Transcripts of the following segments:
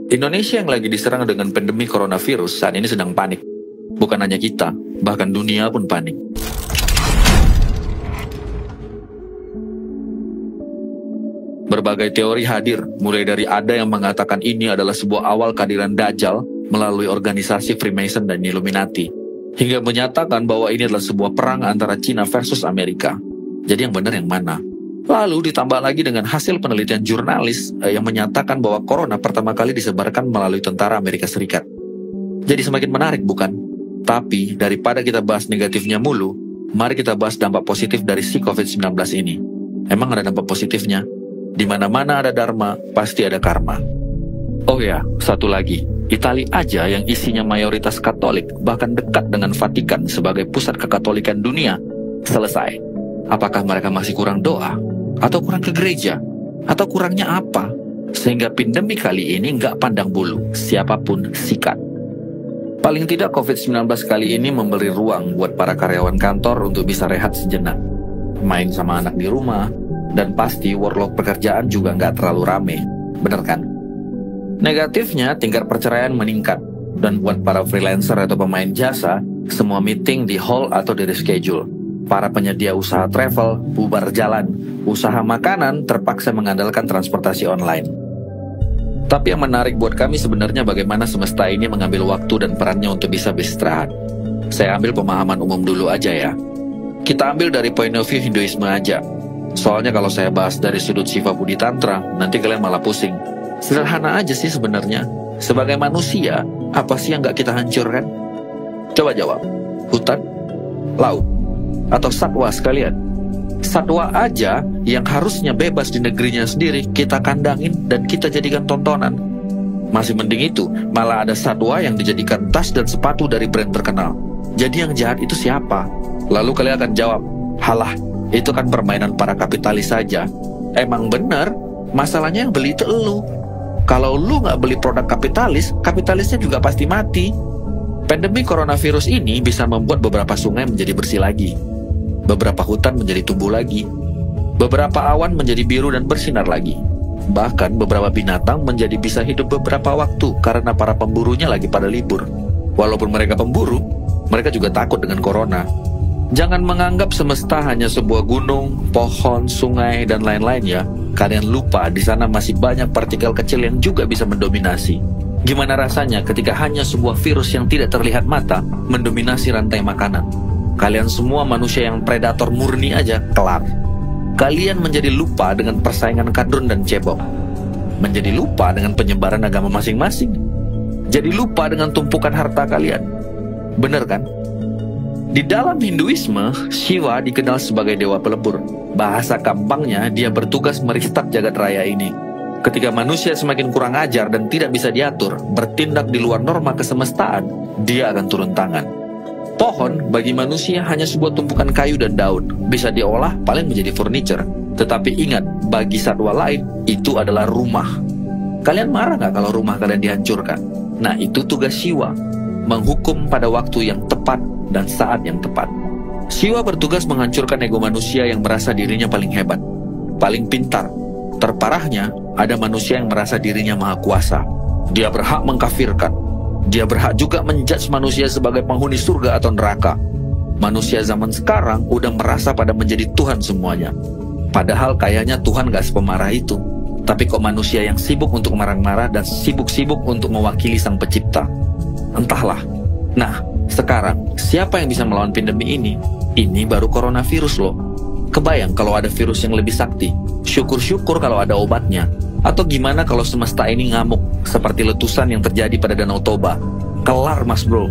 Indonesia yang lagi diserang dengan pandemi coronavirus saat ini sedang panik. Bukan hanya kita, bahkan dunia pun panik. Berbagai teori hadir, mulai dari ada yang mengatakan ini adalah sebuah awal kehadiran Dajjal melalui organisasi Freemason dan Illuminati, hingga menyatakan bahwa ini adalah sebuah perang antara Cina versus Amerika. Jadi yang benar yang mana? Lalu ditambah lagi dengan hasil penelitian jurnalis yang menyatakan bahwa corona pertama kali disebarkan melalui tentara Amerika Serikat. Jadi semakin menarik bukan? Tapi daripada kita bahas negatifnya mulu, mari kita bahas dampak positif dari si COVID-19 ini. Emang ada dampak positifnya? Di mana-mana ada dharma, pasti ada karma. Oh ya, satu lagi. Italia aja yang isinya mayoritas Katolik, bahkan dekat dengan Vatikan sebagai pusat kekatolikan dunia, selesai. Apakah mereka masih kurang doa? Atau kurang ke gereja? Atau kurangnya apa? Sehingga pandemi kali ini nggak pandang bulu, siapapun sikat. Paling tidak COVID-19 kali ini memberi ruang buat para karyawan kantor untuk bisa rehat sejenak. Main sama anak di rumah, dan pasti workload pekerjaan juga nggak terlalu rame, bener kan? Negatifnya, tingkat perceraian meningkat. Dan buat para freelancer atau pemain jasa, semua meeting di hold atau di reschedule. Para penyedia usaha travel, bubar jalan. Usaha makanan terpaksa mengandalkan transportasi online. Tapi yang menarik buat kami sebenarnya bagaimana semesta ini mengambil waktu dan perannya untuk bisa beristirahat. Saya ambil pemahaman umum dulu aja ya. Kita ambil dari point of view Hinduisme aja. Soalnya kalau saya bahas dari sudut Shiva Budi Tantra, nanti kalian malah pusing. Sederhana aja sih sebenarnya. Sebagai manusia, apa sih yang gak kita hancurkan? Coba jawab. Hutan? Laut? Atau satwa sekalian? Satwa aja yang harusnya bebas di negerinya sendiri, kita kandangin dan kita jadikan tontonan. Masih mending itu, malah ada satwa yang dijadikan tas dan sepatu dari brand terkenal. Jadi yang jahat itu siapa? Lalu kalian akan jawab, halah, itu kan permainan para kapitalis saja. Emang bener, masalahnya yang beli itu elu. Kalau lu nggak beli produk kapitalis, kapitalisnya juga pasti mati. Pandemi coronavirus ini bisa membuat beberapa sungai menjadi bersih lagi. Beberapa hutan menjadi tumbuh lagi. Beberapa awan menjadi biru dan bersinar lagi. Bahkan beberapa binatang menjadi bisa hidup beberapa waktu karena para pemburunya lagi pada libur. Walaupun mereka pemburu, mereka juga takut dengan corona. Jangan menganggap semesta hanya sebuah gunung, pohon, sungai, dan lain-lain ya. Kalian lupa di sana masih banyak partikel kecil yang juga bisa mendominasi. Gimana rasanya ketika hanya sebuah virus yang tidak terlihat mata mendominasi rantai makanan? Kalian semua manusia yang predator murni aja kelar. Kalian menjadi lupa dengan persaingan kadrun dan cebong. Menjadi lupa dengan penyebaran agama masing-masing. Jadi lupa dengan tumpukan harta kalian. Bener kan? Di dalam Hinduisme, Shiva dikenal sebagai dewa pelebur. Bahasa gampangnya, dia bertugas meristak jagat raya ini. Ketika manusia semakin kurang ajar dan tidak bisa diatur, bertindak di luar norma kesemestaan, dia akan turun tangan. Pohon bagi manusia hanya sebuah tumpukan kayu dan daun, bisa diolah paling menjadi furniture. Tetapi ingat, bagi satwa lain, itu adalah rumah. Kalian marah nggak kalau rumah kalian dihancurkan? Nah, itu tugas Shiva, menghukum pada waktu yang tepat dan saat yang tepat. Shiva bertugas menghancurkan ego manusia yang merasa dirinya paling hebat, paling pintar. Terparahnya, ada manusia yang merasa dirinya maha kuasa. Dia berhak mengkafirkan. Dia berhak juga menjudge manusia sebagai penghuni surga atau neraka. Manusia zaman sekarang udah merasa pada menjadi Tuhan semuanya. Padahal kayaknya Tuhan gak sepemarah itu. Tapi kok manusia yang sibuk untuk marah-marah dan sibuk-sibuk untuk mewakili sang pencipta. Entahlah. Nah, sekarang, siapa yang bisa melawan pandemi ini? Ini baru coronavirus loh. Kebayang kalau ada virus yang lebih sakti. Syukur-syukur kalau ada obatnya. Atau gimana kalau semesta ini ngamuk, seperti letusan yang terjadi pada Danau Toba. Kelar mas bro.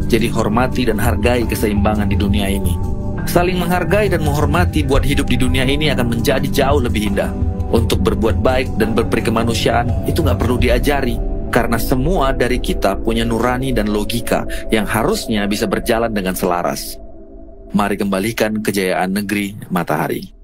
Jadi hormati dan hargai keseimbangan di dunia ini. Saling menghargai dan menghormati buat hidup di dunia ini akan menjadi jauh lebih indah. Untuk berbuat baik dan berperi kemanusiaan, itu gak perlu diajari. Karena semua dari kita punya nurani dan logika yang harusnya bisa berjalan dengan selaras. Mari kembalikan kejayaan negeri matahari.